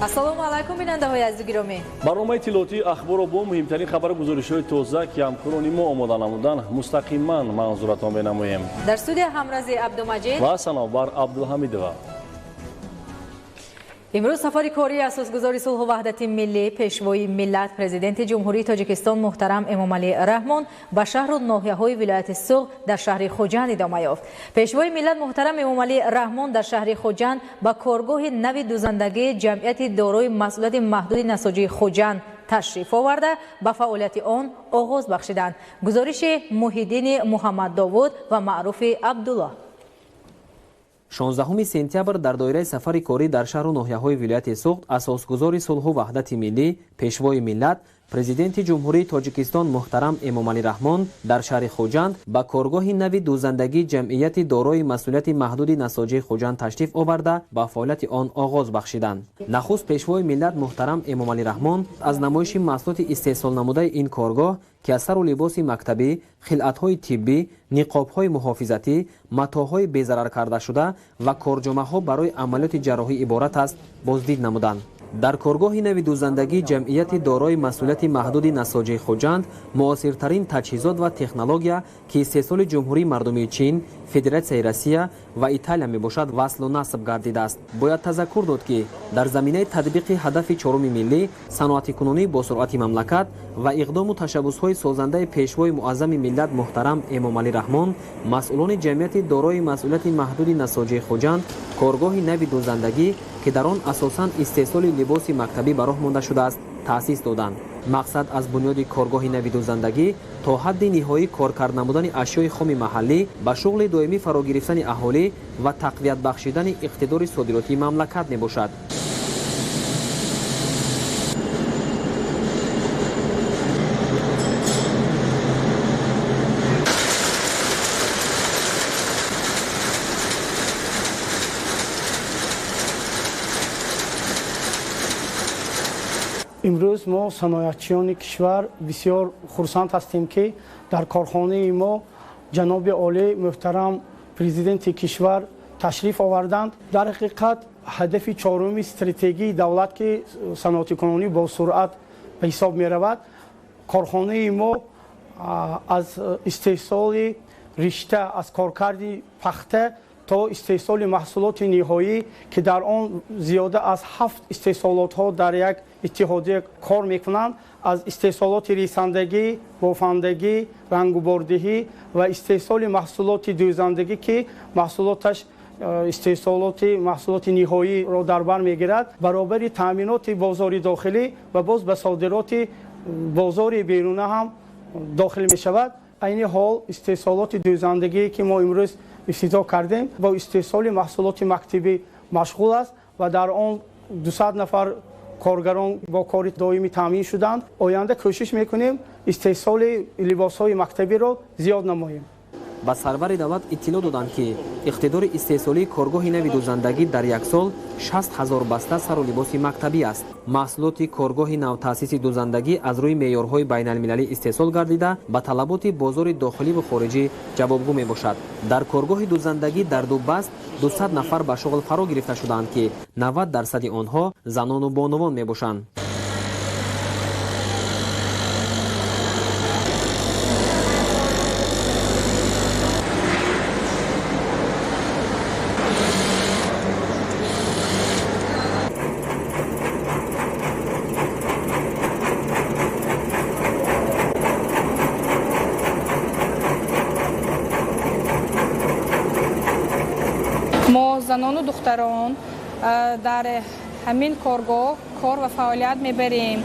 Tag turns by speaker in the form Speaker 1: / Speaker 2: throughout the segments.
Speaker 1: ассалому алайкум бинандаҳои азизи гиромӣ.
Speaker 2: барномаи иттилоотии ахборо бо муҳимтарин хабару гузоришҳои тоза ки ҳамкорони мо омода намуданд мустақиман манзуратон бенамоем.
Speaker 1: дар студия ҳамрази абдумаҷид
Speaker 2: ва санобар абдулҳамидова.
Speaker 1: имрӯз сафари кории асосгузори сулҳу ваҳдати миллӣ пешвои миллат президенти ҷумҳурии тоҷикистон муҳтарам эмомалӣ раҳмон ба шаҳру ноҳияҳои вилояти суғд дар шаҳри хуҷанд идома ёфт. пешвои миллат муҳтарам эмомалӣ раҳмон дар шаҳри хуҷанд ба коргоҳи нави дузандагии ҷамъияти дорои масъулияти маҳдуди насоҷии хуҷанд ташриф оварда ба фаъолияти он оғоз бахшиданд. гузориши муҳиддини муҳаммаддовуд ва маъруфи абдуллоҳ.
Speaker 3: 16 сентябр дар доираи сафари корӣ дар шаҳру ноҳияҳои вилояти суғд асосгузори сулҳу ваҳдати миллӣ пешвои миллат президенти ҷумҳурии тоҷикистон муҳтарам эмомалӣ раҳмон дар шаҳри хуҷанд ба коргоҳи нави дузандагии ҷамъияти дорои масъулияти маҳдуди насоҷии хуҷанд ташриф оварда ба фаъолияти он оғоз бахшиданд. нахуст пешвои миллат муҳтарам эмомалӣ раҳмон аз намоиши маҳсулоти истеҳсолнамудаи ин коргоҳ ки аз сару либоси мактабӣ, хилъатҳои тиббӣ, ниқобҳои муҳофизатӣ, матоъҳои безараркардашуда ва корҷомаҳо барои амалиёти ҷарроҳӣ иборат аст, боздид намуданд. дар коргоҳи нави дузандагии ҷамъияти дорои масъулияти маҳдуди насоҷии хуҷанд муосиртарин таҷҳизот ва технология ки истеҳсоли ҷумҳурии мардумии чин, федератсияи Россия ва Италия мебошад васлу насб гардидааст. бояд тазаккур дод ки дар заминаи татбиқи ҳадафи чоруми миллӣ саноатикунонии босуръати мамлакат ва иқдому ташаббусҳои созандаи пешвои муаззами миллат муҳтарам эмомалӣ раҳмон масъулони ҷамъияти дорои масъулияти маҳдуди насоҷии хуҷанд коргоҳи нави дузандагӣ ки дар он асосан истеҳсоли либоси мактабӣ ба роҳ монда шудааст таъсис доданд. мақсад аз бунёди коргоҳи нави дузандагӣ то ҳадди ниҳоӣ коркард намудани ашёи хоми маҳаллӣ ба шуғли доимӣ фаро гирифтани аҳолӣ ва тақвият бахшидани иқтидори содиротии мамлакат мебошад.
Speaker 4: имрӯз мо саноятчиёни кишвар бисёр хурсанд ҳастем ки дар корхонаи мо ҷаноби олӣ муҳтарам президенти кишвар ташриф оварданд. дар ҳақиқат ҳадафи чоруми стратегии давлат ки саноатикунонӣ бо суръат ба ҳисоб меравад, корхонаи мо аз истеҳсоли ришта аз коркарди пахта то истеҳсоли маҳсулоти ниҳоӣ ки дар он зиёда аз 7 истеҳсолотҳо дар як иттиҳодия кор мекунанд, аз истеҳсолоти рисандагӣ, бофандагӣ, рангубордиҳӣ ва истеҳсоли маҳсулоти дӯзандагӣ ки маҳсулоташ истеҳсолоти маҳсулоти ниҳоиро дар бар мегирад, баробари таъминоти бозори дохилӣ ва боз ба содироти бозори беруна ҳам дохил мешавад. айни ҳол истеҳсолоти дӯзандагие ки мо имрӯз ифтитоҳ кардем бо истеҳсоли маҳсулоти мактабӣ машғул аст ва дар он 200 нафар коргарон бо кори доимӣ таъмин шуданд. оянда кӯшиш мекунем истеҳсоли либосҳои мактабиро зиёд намоем.
Speaker 3: ба сарвари давлат иттилоъ доданд ки иқтидори истеҳсолии коргоҳи нави дузандагӣ дар як сол 60 000 баста сару либоси мактабӣ аст. маҳсулоти коргоҳи навтаъсиси дузандагӣ аз рӯи меъёрҳои байналмилалӣ истеҳсол гардида ба талаботи бозори дохиливу хориҷӣ ҷавобгӯ мебошад. дар коргоҳи дузандагӣ дар ду баст 200 нафар ба шуғл фаро гирифта шуданд ки 90% онҳо занону бонувон мебошанд.
Speaker 5: мо занону духтарон дар ҳамин коргоҳ кор ва фаъолият мебарем.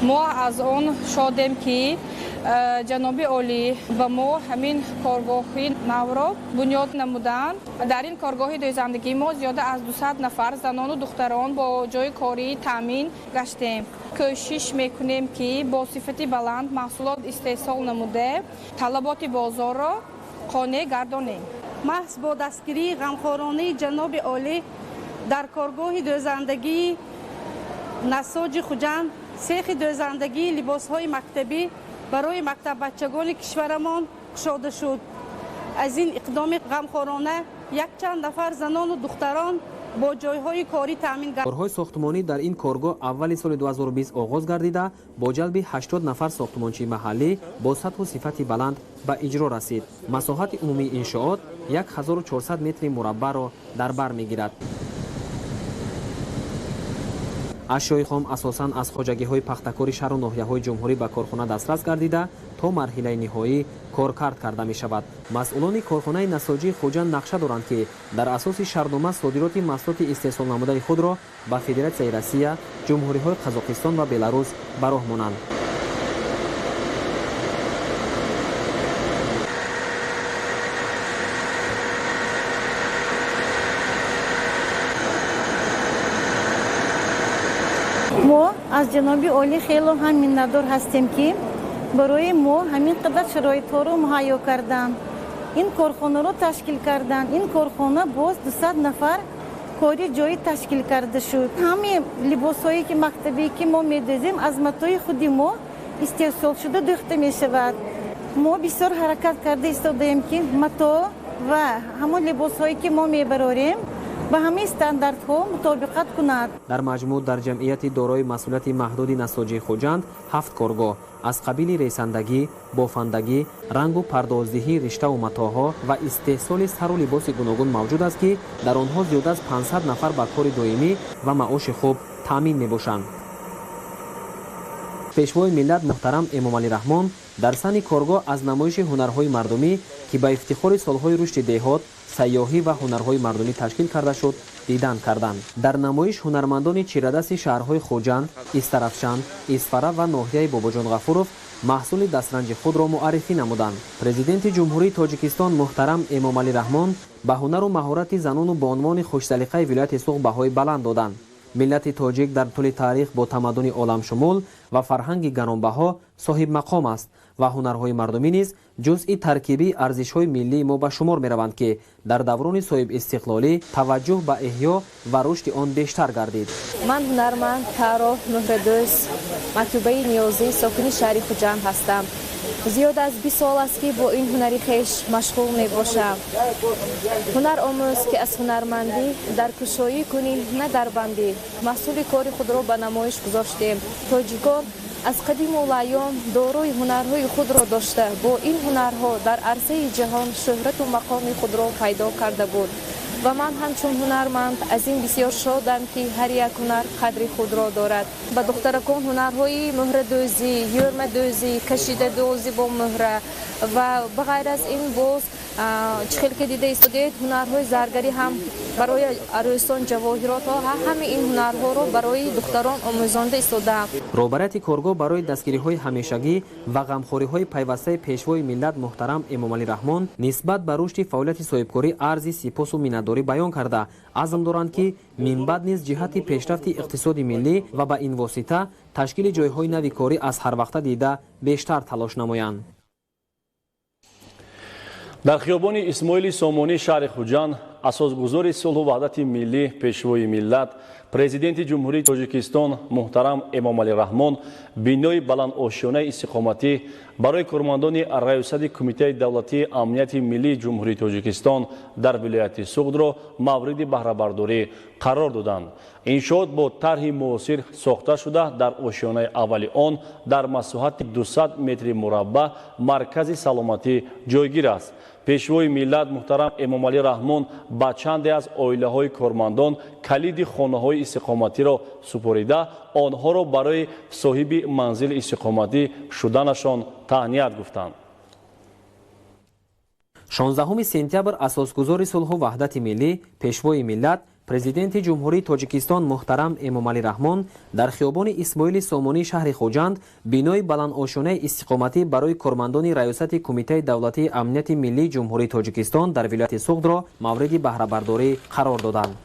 Speaker 5: мо аз он шодем ки ҷаноби олӣ ба мо ҳамин коргоҳи навро бунёд намуданд. дар ин коргоҳи дӯзандагӣ мо зиёда аз 200 нафар занону духтарон бо ҷои корӣ таъмин гаштем. кӯшиш мекунем ки бо сифати баланд маҳсулот истеҳсол намуда талаботи бозорро қонеъ гардонем.
Speaker 6: маҳз бо дастгирии ғамхоранаи ҷаноби олӣ дар коргоҳи дӯзандагии насоҷи хуҷанд сехи дӯзандагии либосҳои мактабӣ барои мактаббачагони кишварамон кушода шуд. аз ин иқдоми ғамхорона якчанд нафар занону духтарон با جایهای کاری تامین گردد.
Speaker 3: کارهای ساختمانی در این کارگاه اولی سال 2020 آغاز گردیده با جلب 80 نفر ساختمانچی محلی با سطح و صفت بلند به اجرا رسید. مساحت عمومی انشاءات 1400 متر مربع را در بر میگیرد. اشیای خام اساساً از خواجگی‌های پختکاری شهر و ناحیه‌های جمهوری به کارخانه دسترس گردیده تا مرحله نهایی کارکرد کرده می شود. مسئولان کارخانه نساجی خوجند نقشه دارند که در اساس شرطنامه صادرات محصولات استحصال نموده خود را به فدراسیای روسیه، جمهوری‌های قزاقستان و بلاروس به راه مانند.
Speaker 7: ما از جناب عالی خیلی هم منتظر هستیم که برای ما همین قدر شرایط‌ها رو مهیا کردن. این کارخانه رو تشکیل کردن. این کارخانه باز 200 نفر کاری جایی تشکیل کرده شد. همین لباسایی که مکتبی که ما می‌دوزیم از متای خودی ما استحصال شده دوخته می‌شود. ما بسیار حرکت کرده ایستادیم که متا و همون لباسایی که ما می‌بریم به همه استانداردها مطابقت کند.
Speaker 3: در مجموع در جمعیت دارای مسئولیت محدود نساجی خوجند 7 کارگاه از قبیل ریسندگی، بافندگی، رنگ و پردازدهی رشته و متاها و استحصال سر و لباس گوناگون موجود است که در آنها زیاد از 500 نفر به کار دائمی و معاش خوب تامین می‌باشند. پیشوای ملت محترم امامعلی رحمان در سن کارگاه از نمایش هنرهای مردمی که به افتخار سالهای رشد دهات، سیاحی و هنرهای مردمی تشکیل کرده شد دیدن کردند. در نمایش هنرمندان چیره‌دست شهرهای خوجند، استرافشان، اصفره و ناحیه باباجان غفورов محصول دسترنج خود را معرفی نمودند. پرزیدنت جمهوری تاجیکستان محترم امامعلی رحمان به هنر و مهارت زنان و به عنوان خوش‌سلیقه ولایت سوق بهای بلند دادند. ملت تاجیک در طول تاریخ با تمدن عالم شمول و فرهنگ گرانبها صاحب مقام است و هنرهای مردمی نیز جزئی ترکیبی ارزش‌های ملی ما به شمار می‌روند که در دوران صاحب استقلالی توجه به احیا و رشد آن بیشتر گردید.
Speaker 8: من هنرمند طراح مهردوز مکتوبه نیازی ساکن شهر خوجند هستم. زیاد از 20 سال است که با این هنری خویش مشغول می باشم. هنر آموز که از هنرمندی در کشایی کنیم نه در بندی. محصول کار خود را به نمایش گذاشتیم. تاجیکان از قدیم اولایان دارای هنرهای خود را داشته با این هنرها در عرصه جهان شهرت و مقام خود را پیدا کرده بود و من همچون هنرمند از این بسیار شادم که هر یک هنر قدر خود را دارد. به دخترکان هنرهای مهردوزی، یرمدوزی، کشیده دوزی با مهره و بغیر از این باز چخیل که دیده استودیت هنرهای زرگری هم برای عروسان جواهرات ها همه این هنرها را برای دختران آموزانده استودم.
Speaker 3: روبرت کارگاه برای دستگیری های همیشگی و غمخوری های پیوسته پیشوای ملت محترم امامعلی رحمان نسبت به رشد فعالیت صاحبکاری ارزی سپاس و منتداری بیان کرده عزم دارند که من بعد نیز جهت پیشرفت اقتصاد ملی و به این واسطه تشکیل جایهای نوی کاری از هر وقت دیده بیشتر تلاش نمایند.
Speaker 2: در خیابان اسماعیل سامانی شهر خوجند اساسگذار صلح و وحدت ملی پیشوای ملت پرزیدنت جمهوری تاجیکستان محترم امامعلی رحمان بینای بلند آشیانه استقامتی برای کارمندان ریاست کمیته دولتی امنیت ملی جمهوری تاجیکستان در ولایت سوغد را مورد بهره برداری قرار دادند. انشاءات با طرح معاصر ساخته شده در آشیانه اولی آن در مساحت 200 متر مربع مرکز سلامتی جایگیر است. پیشوای ملت محترم امامعلی رحمان با چندی از عائله‌های کارمندان کلید خانه‌های استقامتی را سپریده آنها را برای صاحب منزل استقامتی شدنشان تهنیت گفتند.
Speaker 3: 16 سپتامبر اساسگذار صلح و وحدت ملی پیشوای ملت پرزیدنت جمهوری تاجیکستان محترم امامعلی رحمان در خیابان اسماعیل سامانی شهر خوجند بینای بلند آشیانه استقامتی برای کارمندان ریاست کمیته دولتی امنیت ملی جمهوری تاجیکستان در ولایت سوغد را مورد بهره برداری قرار دادند.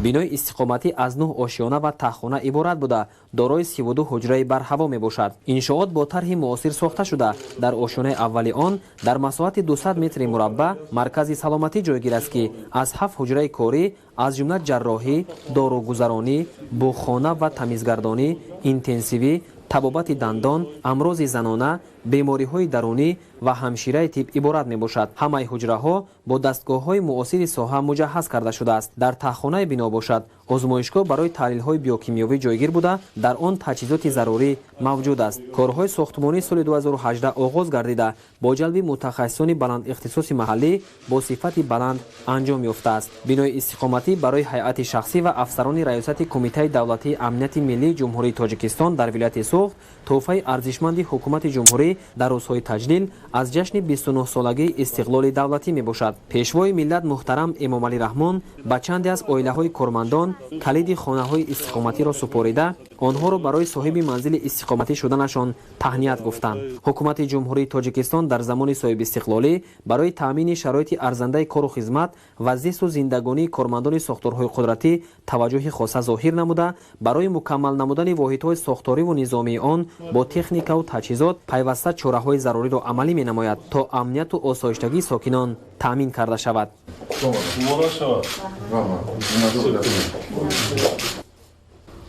Speaker 3: بینای استقامتی از 9 آشیانه و تخانه عبارت بوده دارای 32 حجره بر هوا می باشد. انشاءات با طرح معاصر ساخته شده در آشیانه اولی آن در مساحت 200 متر مربع مرکز سلامتی جایگیر است که از 7 حجره کاری از جمله جراحی، داروگذرانی، بوخانه و تمیزگردانی، اینتنسیوی، طبابت دندان، امراض زنانه، بیماری‌های درونی و همشیره طب عبارت میباشد. همه حجره‌ها با دستگاه‌های معاصر ساحه مجهز کرده شده است. در تخانه بنا باشد. آزمایشگاه برای تحلیل‌های بیوکیمیایی جایگیر بوده، در آن تجهیزات ضروری موجود است. کارهای ساختمانی سال 2018 آغاز گردیده با جلب متخصصان بلند اختصاص محلی با صفت بلند انجام یافته است. بنای استقامتی برای هیئت شخصی و افسران ریاست کمیته دولتی امنیت ملی جمهوری تاجیکستان در ولایت سوخت تحفه ارزشمند حکومت جمهوری در روزهای تجلیل از جشن 29 سالگی استقلال دولتی میباشد. پیشوای ملت محترم امامعلی رحمان با چندی از عائله‌های کارمندان کلید خانه‌های استقامتی را سپاریده آنها را برای صاحب منزل استقامتی شدنشان تهنیت گفتند. حکومت جمهوری تاجیکستان در زمان صاحب استقلالی برای تامین شرایط ارزنده کار و خدمت و زیست و زندگانی کارمندان ساختارهای قدرتی توجه خاصه ظاهر نموده برای مکمل نمودن واحدهای ساختاری و نظامی آن با تکنیک و تجهیزات پیوسته چاره‌های ضروری را عملی می‌نماید تا امنیت و آسایشتگی ساکنان تامین کرده شود.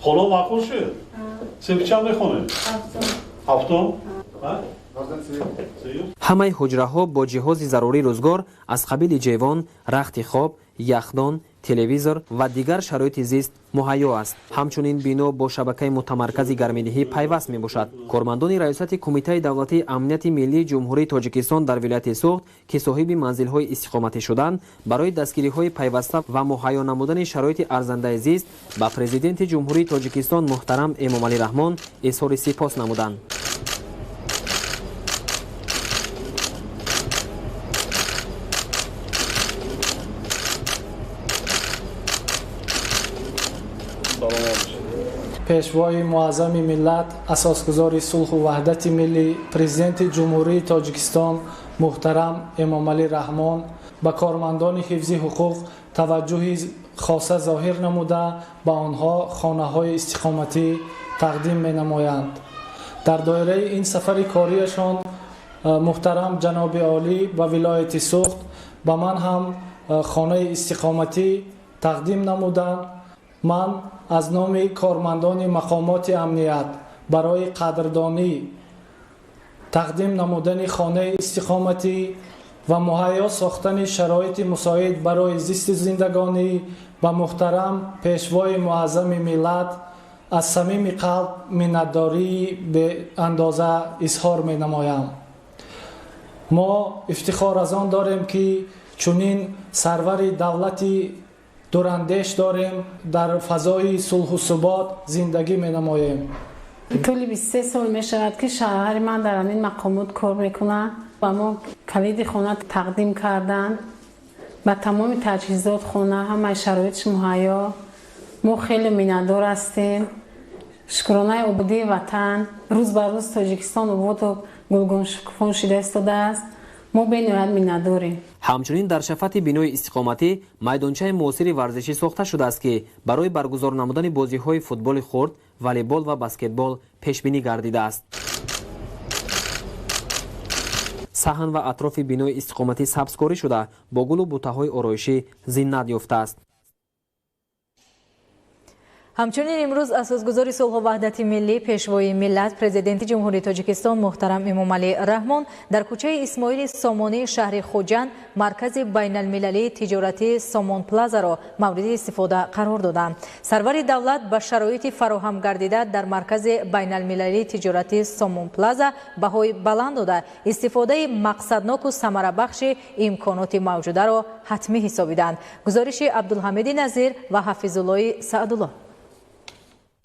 Speaker 9: حالا معقول شد؟ سیب چند میخونه؟ هفتم؟
Speaker 3: همه حجره‌ها با جهاز ضروری روزگار از قبیل جیوان، رخت خواب، یخدان، تلویزور و دیگر شرایط زیست مهیا است. همچنین بنا با شبکه متمرکز گرمایدهی پیوست میباشد. کارمندان ریاست کمیته دولتی امنیت ملی جمهوری تاجیکستان در ولایت سوخت که صاحب منزل‌های استقامتی شدند برای دستگیری‌های پیوسته و مهیا نمودن شرایط ارزنده زیست با پرزیدنت جمهوری تاجیکستان محترم امامعلی رحمان اظهار سپاس نمودند.
Speaker 4: پیشوای معظم ملت اساسگزار صلح و وحدت ملی پرزیدنت جمهوری تاجیکستان محترم امامعلی رحمان به کارمندان حفظ حقوق توجه خاصه ظاهر نموده به آنها خانه‌های استقامتی تقدیم می‌نمایند. در دایره این سفر کاریشان محترم جناب عالی و ولایت سوخت به من هم خانه استقامتی تقدیم نمودند. من از نام کارمندان مقامات امنیت برای قدردانی تقدیم نمودن خانه استقامتی و مهیا ساختن شرایط مساعد برای زیست زندگانی و محترم پیشوای معظم ملت از صمیم قلب منتداری به اندازه اظهار می نمایم. ما افتخار از آن داریم که چنین سرور دولتی دوراندیش داریم در فضای صلح و ثبات زندگی می نماییم.
Speaker 10: طول 23 سال می شود که شوهر من در این مقامات کار میکنه و ما کلید خانه تقدیم کردن و تمام تجهیزات خانه همه شرایطش مهیا. ما خیلی منتدار هستیم. شکرانه آبادی وطن روز به روز تاجیکستان آباد و گلگون شکوفان شده استاده است. ما بین‌الملل منتداریم.
Speaker 3: همچنین در شفت بنای استقامتی میدانچه معاصر ورزشی ساخته شده است که برای برگزار نمودن بازی‌های فوتبال خرد، والیبال و بسکتبال پیش بینی گردیده است. صحن و اطراف بنای استقامتی سبزکاری شده با گل و بوته‌های آرایشی زینت یافته است.
Speaker 1: همچنین امروز اساسگزار صلح و وحدت ملی پیشوای ملت پرزیدنت جمهوری تاجیکستان محترم امامعلی رحمان در کوچه اسماعیل سامانی شهر خوجند مرکز بین المللی تجارتی سامان پلازا را مورد استفاده قرار دادند. سرور دولت به شرایط فراهم گردیده در مرکز بین المللی تجارتی سامان پلازا بهای بلند داده استفاده مقصدناک و ثمره بخش امکانات موجوده را حتمی حسابیدند. گزارش عبدالحمید نظیر و حفیظالله سعدالله.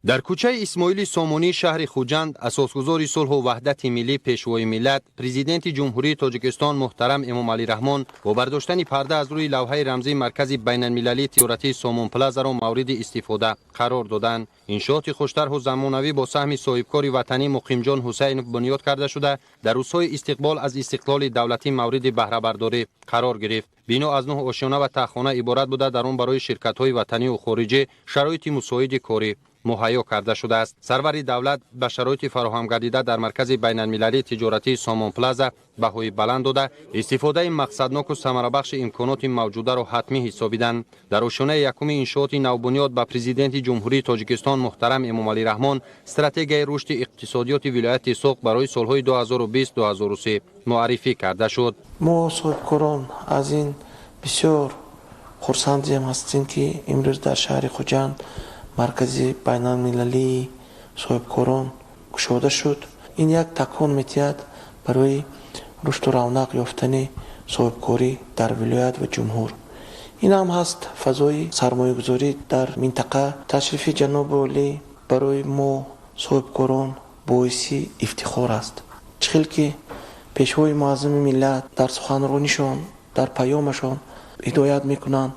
Speaker 11: در کوچه اسماعیل سامانی شهر خوجند اساسگزار صلح و وحدت ملی پیشوای ملت پرزیدنت جمهوری تاجیکستان محترم امامعلی رحمان با برداشتن پرده از روی لوحه رمزی مرکز بین المللی تجارتی سامان پلازا را مورد استفاده قرار دادند. انشاءات خوشطرح و زمانوی با سهم صاحبکار وطنی مقیم جان حسین بنیاد کرده شده در روزهای استقبال از استقلال دولتی مورد بهره برداری قرار گرفت. بنا از 9 آشیانه و تخانه عبارت بوده در آن برای شرکت‌های وطنی و خارجی شرایط مساعد کاری مهیا کرده شده است. سروری دولت به شرایط فراهم گردیده در مرکز بین المللی تجارتی سامان پلازا بهای بلند داده استفاده مقصدناک و ثمره بخش امکانات موجوده را حتمی حسابیدند. در روشنه یکم انشاءات نوبنیاد به پرزیدنت جمهوری تاجیکستان محترم امامعلی رحمان استراتژی رشد اقتصادیات ولایت سوق برای سالهای 2020-2023 معرفی کرده شد.
Speaker 12: ما صاحبکاران از این بسیار خرسندیم هستیم که امروز در شهر خوجند مرکز بین المللی صاحبکاران گشوده شد. این یک تکان می‌دهد برای رشد و رونق یافتن صاحبکاری در ولایت و جمهور. این هم هست فضای سرمایه‌گذاری در منطقه. تشریف جناب عالی برای ما صاحبکاران باعث افتخار است. چخیل که پیشوای معظم ملت در سخنرانیشان در پیامشان هدایت میکنند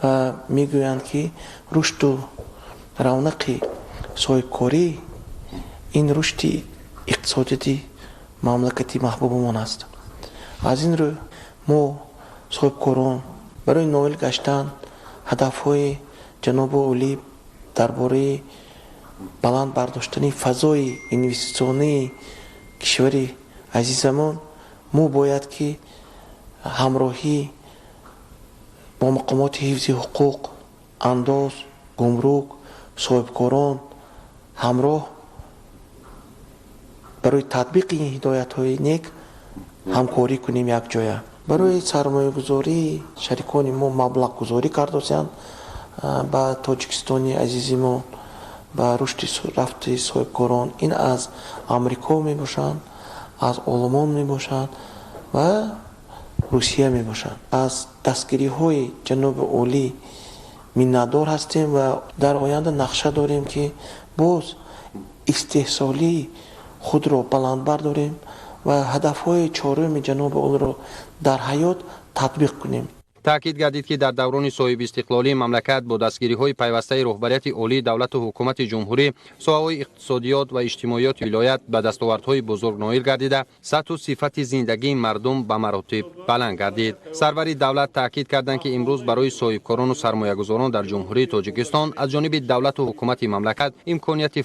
Speaker 12: و میگویند که رشد و رونق صاحبکاری این رشد اقتصادی مملکتی محبوبمان است. از این رو ما صاحبکاران برای نویل گشتن هدفهای جناب عالی درباره بلند برداشتن فضای اینوستیسیونی کشور عزیزمان ما باید که همراهی با مقامات حفظ حقوق، انداز، گمرک، صاحبکاران همراه برای تطبیق این هدایت‌های نیک همکاری کنیم یک جایه. برای سرمایه گذاری شریکان ما مبلغ گذاری کردند با تاجیکستانی عزیزمان با رشد رفت صاحبکاران. این از امریکا می باشند، از آلمان می باشند و روسیه می باشند. از دستگیری های جناب عالی منتدار هستیم و در آینده نقشه داریم که باز استحصالی خود را بلند برداریم و هدف های چهارم جناب عالی را در حیات تطبیق کنیم.
Speaker 11: تاکید گردید که در دوران صاحب استقلالی مملکت با دستگیری های پیوسته رهبریت عالی دولت و حکومت جمهوری سوهای اقتصادیات و اجتماعیات ولایت به دستاوردهای بزرگ نائل گردیده سطح و صفت زندگی مردم به مراتب بلند گردید. سروری دولت تاکید کردند که امروز برای صاحبکاران و سرمایه‌گذاران در جمهوری تاجیکستان از جانب دولت و حکومت مملکت امکانیت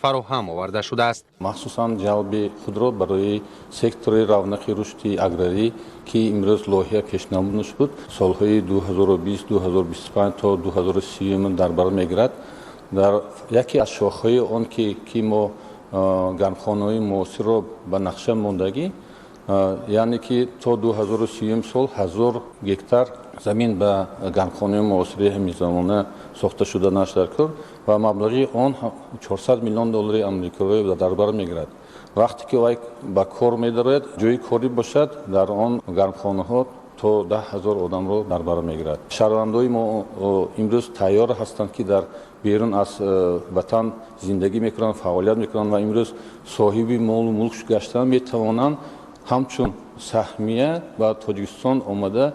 Speaker 11: فراهم آورده شده است.
Speaker 9: مخصوصا جلب خودرو برای سکتور رونق رشد اگراری که امروز لایحه پیشنهاد شد سالهای 2020-2025 تا 2030 در بر میگیرد. در یکی از شاخه‌های آن که ما گرمخانه‌های معاصر را به نقشه ماندگی یعنی که تا 2030 سال 1000 گکتار زمین به گرمخانه معاصر همیزمانه ساخته شده نشده کرد و مبلغ آن 400 میلیون دلار آمریکایی در بر میگیرد. وقتی که وای با کار می‌دارد جای کاری باشد در آن گرمخانه‌ها تا 10,000 آدم رو در بر میگیرد. شهروندان ما امروز تیار هستند که در بیرون از وطن زندگی میکنند، فعالیت میکنند و امروز صاحب مال و ملک گشتن میتوانند همچون سهمیه و تاجیکستان آمده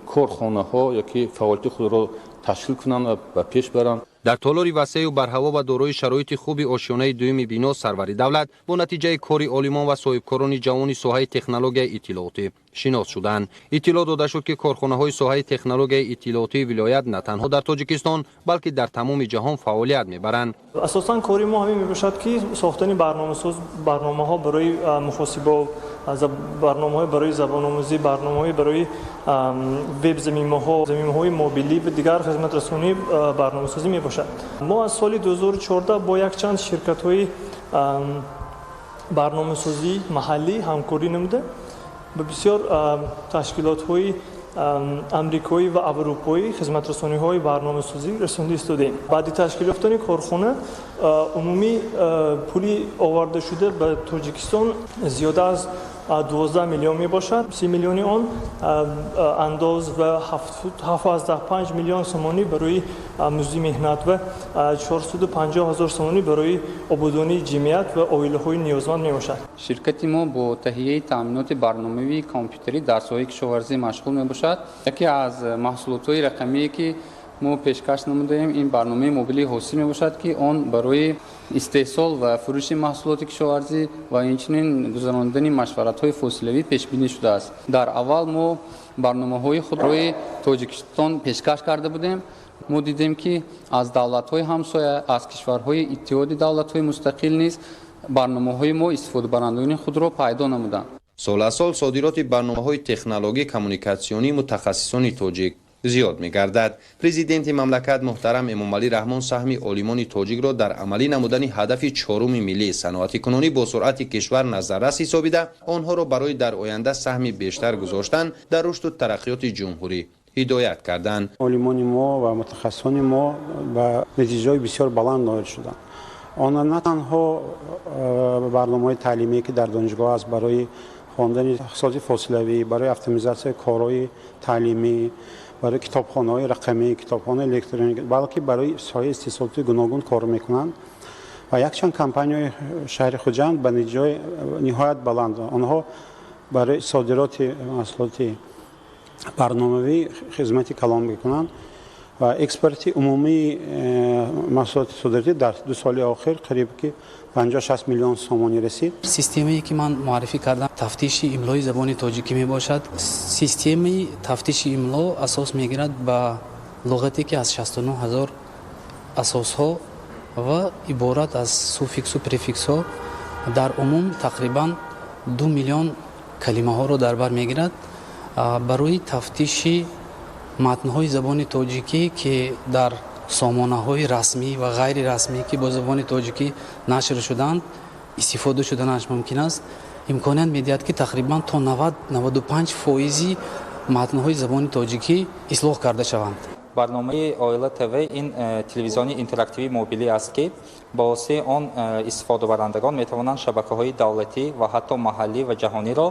Speaker 9: کارخانه‌ها یا که فعالیت خود را تشکیل کنند و پیش برند.
Speaker 11: در تالاری وسیع و برهوا و دارای شرایط خوب آشیانه دوم بنا سروری دولت با نتیجه کاری عالمان و صاحبکاران جوان ساحه تکنولوژی اطلاعاتی شناس شدند. اطلاع داده شد که کارخانه‌های ساحه تکنولوژی اطلاعاتی ولایت نه تنها در تاجیکستان بلکه در تمام جهان فعالیت می‌برند.
Speaker 13: اساساً کاری ما همین میباشد که ساختن برنامه‌ها برای محاسبه، برنامه‌های برای زبان‌آموزی، برنامه‌های برای وب زمینه‌های موبیلی و دیگر خدمات رسانی برنامه‌سازی میباشد. ما از سال 2014 با یک چند شرکت‌های برنامه‌سازی محلی همکاری نموده به بسیار تشکیلات‌های امریکایی و اروپایی خدمات رسانی‌های برنامه‌سازی رسانده استودیم. بعد تشکیل یافتن کارخانه عمومی پولی آورده شده به تاجیکستان زیاده از 12 میلیون می باشد. 30 میلیون آن انداز و 7.5 میلیون سومانی برای مزد مهنت و 450,000 سومانی برای آبادانی جمعیت و عائله‌های نیازمند می باشد.
Speaker 14: شرکت ما با تهیه تامینات برنامه‌ای کامپیوتری در ساحه کشاورزی مشغول می باشد. یکی از محصولات‌های رقمی که ما پیشکش نمودیم این برنامه موبیلی حاصل می باشد که آن برای استحصال و فروش محصولات کشاورزی و همچنین گذراندن مشورت‌های فاصله‌ای پیش بینی شده است. در اول ما برنامه‌های خود روی تاجیکستان پیشکش کرده بودیم мо дидем ки аз давлатҳои ҳамсоя аз кишварҳои иттиҳоди давлатҳои мустақил низ барномаҳои мо истифодабарандони худро пайдо намуданд.
Speaker 11: сол аз сол содироти барномаҳои технологӣ коммуникатсионии мутахассисони тоҷик зиёд мегардад. президенти мамлакат муҳтарам эмомалӣ раҳмон саҳми олимони тоҷикро дар амалӣ намудани ҳадафи чоруми миллии саноатикунонӣ бо суръати кишвар назаррас ҳисобида онҳоро барои дар оянда саҳми бештар гузоштан дар рушду тараққиёти ҷумҳурӣ ҳидоят карданд.
Speaker 15: олимони мо ва мутахассисони мо ба натиҷаҳои бисёр баланд ноил шуданд. онҳо на танҳо барномаҳои таълимие ки дар донишгоҳ аст барои хондани тахсиссоти фосилавӣ, барои автоматизатсияи корҳои таълимӣ, барои китобхонаҳои рақамӣ, китобхонаҳои электроник, балки барои соҳаи истеҳсолоти гуногун кор мекунанд ва якчанд компанияҳои шаҳри хуҷанд ба натиҷаҳои ниҳоят баланд онҳо барои содироти маҳсулоти барномавӣ хизмати калон мекунанд ва экспорти умумии маҳсулоти содиратӣ дар 2 соли охир қариб ки 50-60 миллион сомонӣ расид.
Speaker 16: системае ки ман муаррифӣ кардам тафтиши имлои забони тоҷикӣ мебошад. системаи тафтиши имло асос мегирад ба луғате ки аз 69 000 асосҳо ва иборат аз суффиксу префиксҳо дар умум тақрибан 2 миллион калимаҳоро дар бар мегирад. барои тафтиши матнҳои забони тоҷикӣ ки дар сомонаҳои расмӣ ва ғайри расмӣ ки бо забони тоҷикӣ нашр шуданд истифода шуданаш мумкин аст, имконият медиҳад ки тақрибан то 90-95% матнҳои забони тоҷикӣ ислоҳ карда шаванд.
Speaker 17: барномаи Oila TV ин телевизиони интерактивии мобилӣ аст ки ба воситаи он истифодабарандагон метавонанд шабакаҳои давлатӣ ва ҳатто маҳаллӣ ва ҷаҳониро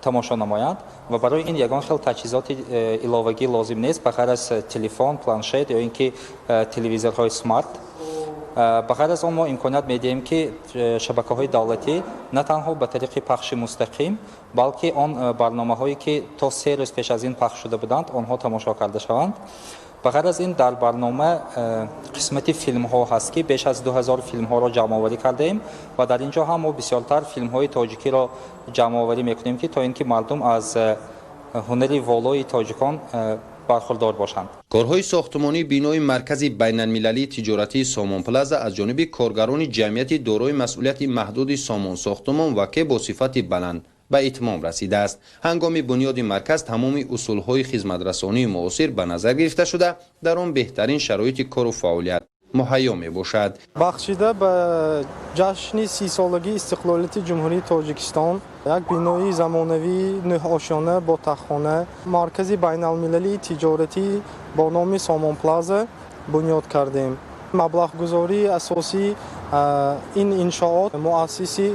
Speaker 17: тамошо намоянд ва барои ин ягон хел таҷҳизоти иловагӣ лозим нест ба ғайр аз телефон, планшет ё ин ки телевизорҳои смарт. ба ғайр аз он мо имконият медиҳем ки шабакаҳои давлатӣ на танҳо ба тариқи пахши мустақим балки он барномаҳое ки то 3 рӯз пеш аз ин пахш шуда буданд онҳо тамошо карда шаванд. ба ғайр аз ин дар барнома қисмати филмҳо ҳаст ки беш аз 2000 филмҳоро ҷамъоварӣ кардаем ва дар ин ҷо ҳам мо бисёртар филмҳои тоҷикиро ҷамъоварӣ мекунем ки то ин ки мардум аз ҳунари волои тоҷикон бархурдор бошанд.
Speaker 11: корҳои сохтмонии бинои маркази байналмилалии тиҷоратии Somon Plaza аз ҷониби коргарони ҷамъияти дорои масъулияти маҳдуди Somon Сохтмон ва ки бо сифати баланд ба итмом расидааст. ҳангоми бунёди марказ тамоми усулҳои хизматрасонии муосир ба назар гирифта шуда дар он беҳтарин шароити кору фаъолият муҳайё мебошад.
Speaker 13: бахшида ба ҷашни 30-солагии истиқлолияти ҷумҳурии Тоҷикистон як бинои замонавии нӯҳошона бо таххона маркази байналмилалии тиҷоратӣ бо номи Somon Plaza бунёд кардем. маблағгузории асосии ин иншоот муассиси